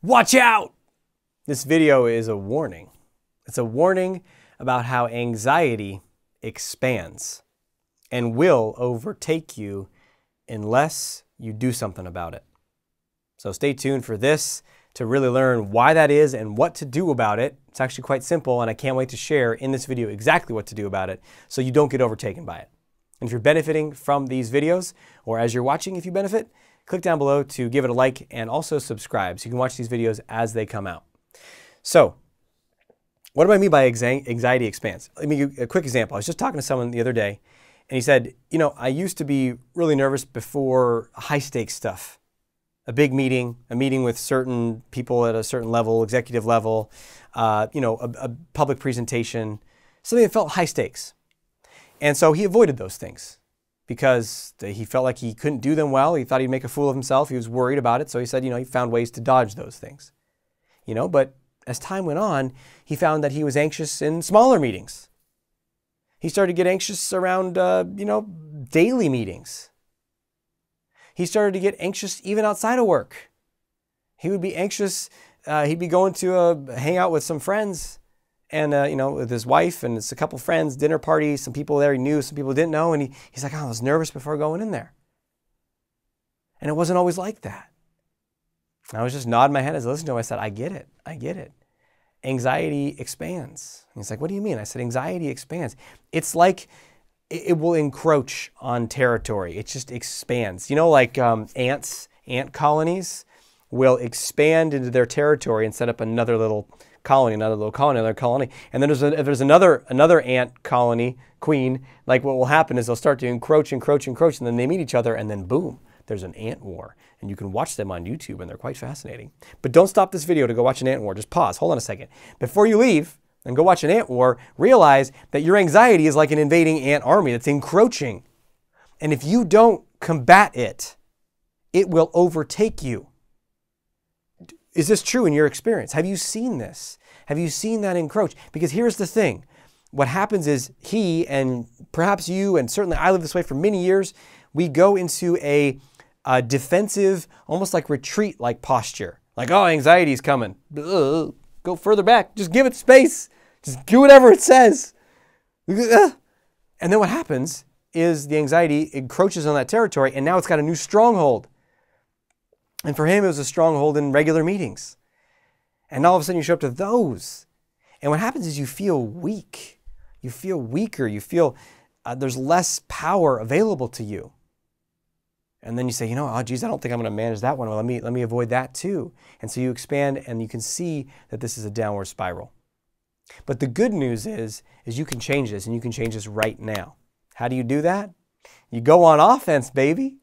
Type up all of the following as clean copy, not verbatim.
Watch out! This video is a warning. It's a warning about how anxiety expands and will overtake you unless you do something about it. So stay tuned for this to really learn why that is and what to do about it. It's actually quite simple, and I can't wait to share in this video exactly what to do about it so you don't get overtaken by it. And if you're benefiting from these videos, or as you're watching, if you benefit, click down below to give it a like and also subscribe so you can watch these videos as they come out. So, what do I mean by anxiety expands? Let me give you a quick example. I was just talking to someone the other day, and he said, I used to be really nervous before high-stakes stuff. A big meeting, a meeting with certain people at a certain level, executive level, a public presentation, something that felt high stakes. And so he avoided those things because he felt like he couldn't do them well. He thought he'd make a fool of himself. He was worried about it. So he said, he found ways to dodge those things. But as time went on, he found that he was anxious in smaller meetings. He started to get anxious around, daily meetings. He started to get anxious even outside of work. He would be anxious. He'd be going to hang out with some friends and, with his wife and it's a couple friends, dinner party, some people there he knew, some people didn't know. And he's like, I was nervous before going in there. And it wasn't always like that. I was just nodding my head as I listened to him. I said, I get it. I get it. Anxiety expands. And he's like, what do you mean? I said, anxiety expands. It's like it will encroach on territory. It just expands. Like ant colonies will expand into their territory and set up another little colony, another colony. And then if there's another ant colony, queen, like what will happen is they'll start to encroach, and then they meet each other, and then boom, there's an ant war. And you can watch them on YouTube, and they're quite fascinating. But don't stop this video to go watch an ant war. Just pause. Hold on a second. Before you leave and go watch an ant war, realize that your anxiety is like an invading ant army that's encroaching. And if you don't combat it, it will overtake you. Is this true in your experience? Have you seen this? Have you seen that encroach? Because here's the thing. What happens is he, and perhaps you, and certainly I lived this way for many years, we go into a defensive, almost like retreat-like posture. Like, oh, anxiety's coming. Ugh, go further back. Just give it space. Just do whatever it says. And then what happens is the anxiety encroaches on that territory, and now it's got a new stronghold. And for him, it was a stronghold in regular meetings. And all of a sudden, you show up to those. And what happens is you feel weak. You feel weaker. You feel there's less power available to you. And then you say, oh, geez, I don't think I'm going to manage that one. Well, let me avoid that too. And so you expand, and you can see that this is a downward spiral. But the good news is you can change this, and you can change this right now. How do you do that? You go on offense, baby.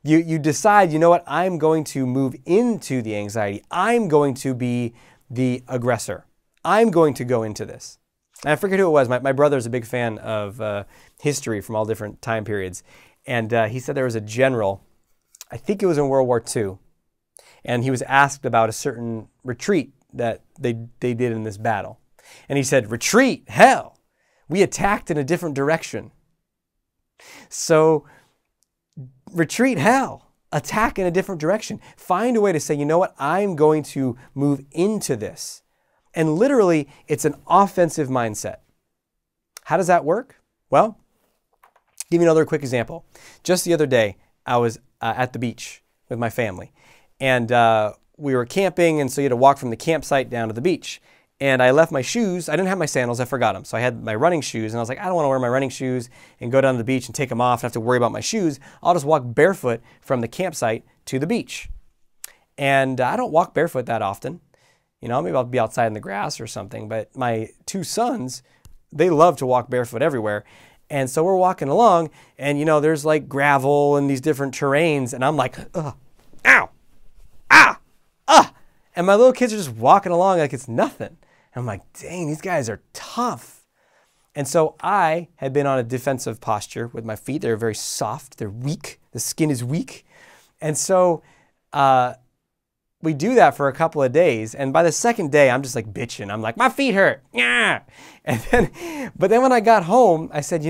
You decide, what, I'm going to move into the anxiety. I'm going to be the aggressor. I'm going to go into this. And I forget who it was. My brother's a big fan of history from all different time periods. And he said there was a general, I think it was in World War II, and he was asked about a certain retreat that they did in this battle. And he said, retreat, hell, we attacked in a different direction. So retreat, hell, attack in a different direction. Find a way to say, you know what, I'm going to move into this. And literally, it's an offensive mindset. How does that work? Well, give you another quick example. Just the other day, I was at the beach with my family. And we were camping, and so you had to walk from the campsite down to the beach. And I left my shoes. I didn't have my sandals. I forgot them. So I had my running shoes, and I was like, I don't want to wear my running shoes and go down to the beach and take them off and have to worry about my shoes. I'll just walk barefoot from the campsite to the beach. And I don't walk barefoot that often. Maybe I'll be outside in the grass or something. But my two sons, they love to walk barefoot everywhere. And so we're walking along, and there's like gravel and these different terrains, and I'm like, ugh, ow, ah, ah. And my little kids are just walking along like it's nothing. And I'm like, dang, these guys are tough. And so I had been on a defensive posture with my feet. They're very soft. They're weak. The skin is weak. And so we do that for a couple of days. And by the second day, I'm just like bitching. I'm like, my feet hurt. Yeah. But then when I got home, I said,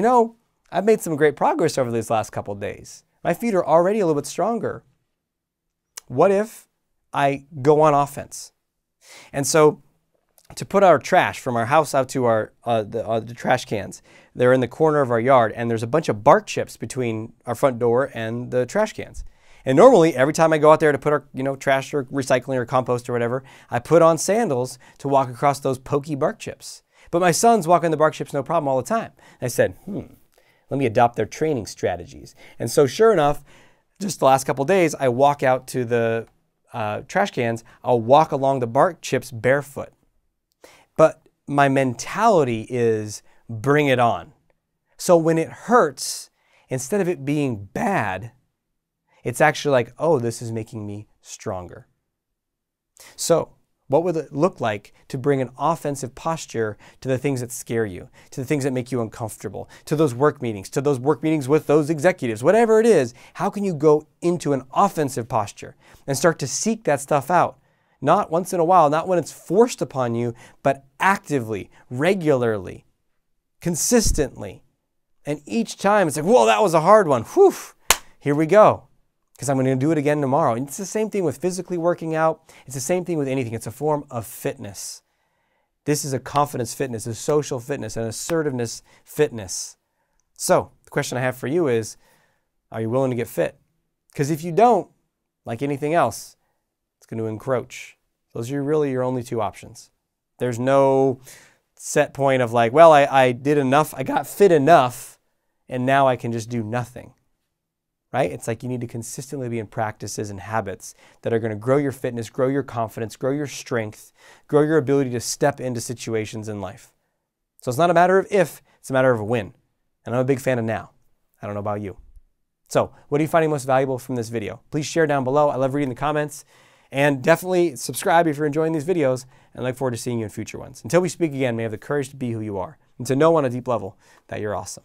I've made some great progress over these last couple of days. My feet are already a little bit stronger. What if I go on offense. And so to put our trash from our house out to the trash cans, they're in the corner of our yard, and there's a bunch of bark chips between our front door and the trash cans. And normally, every time I go out there to put our trash or recycling or compost or whatever, I put on sandals to walk across those pokey bark chips. But my sons walk in the bark chips no problem all the time. I said, let me adopt their training strategies. And so sure enough, just the last couple of days, I walk out to the trash cans. I'll walk along the bark chips barefoot. But my mentality is bring it on. So when it hurts, instead of it being bad, it's actually like, oh, this is making me stronger. So what would it look like to bring an offensive posture to the things that scare you, to the things that make you uncomfortable, to those work meetings with those executives, whatever it is? How can you go into an offensive posture and start to seek that stuff out? Not once in a while, not when it's forced upon you, but actively, regularly, consistently. And each time it's like, whoa, that was a hard one. Whew, here we go. Because I'm going to do it again tomorrow. And it's the same thing with physically working out. It's the same thing with anything. It's a form of fitness. This is a confidence fitness, a social fitness, an assertiveness fitness. So the question I have for you is, are you willing to get fit? Because if you don't, like anything else, it's going to encroach. Those are really your only two options. There's no set point of like, well, I did enough, I got fit enough, and now I can just do nothing. Right? It's like you need to consistently be in practices and habits that are going to grow your fitness, grow your confidence, grow your strength, grow your ability to step into situations in life. So it's not a matter of if, it's a matter of when. And I'm a big fan of now. I don't know about you. So what are you finding most valuable from this video? Please share down below. I love reading the comments. And definitely subscribe if you're enjoying these videos, and I look forward to seeing you in future ones. Until we speak again, may you have the courage to be who you are and to know on a deep level that you're awesome.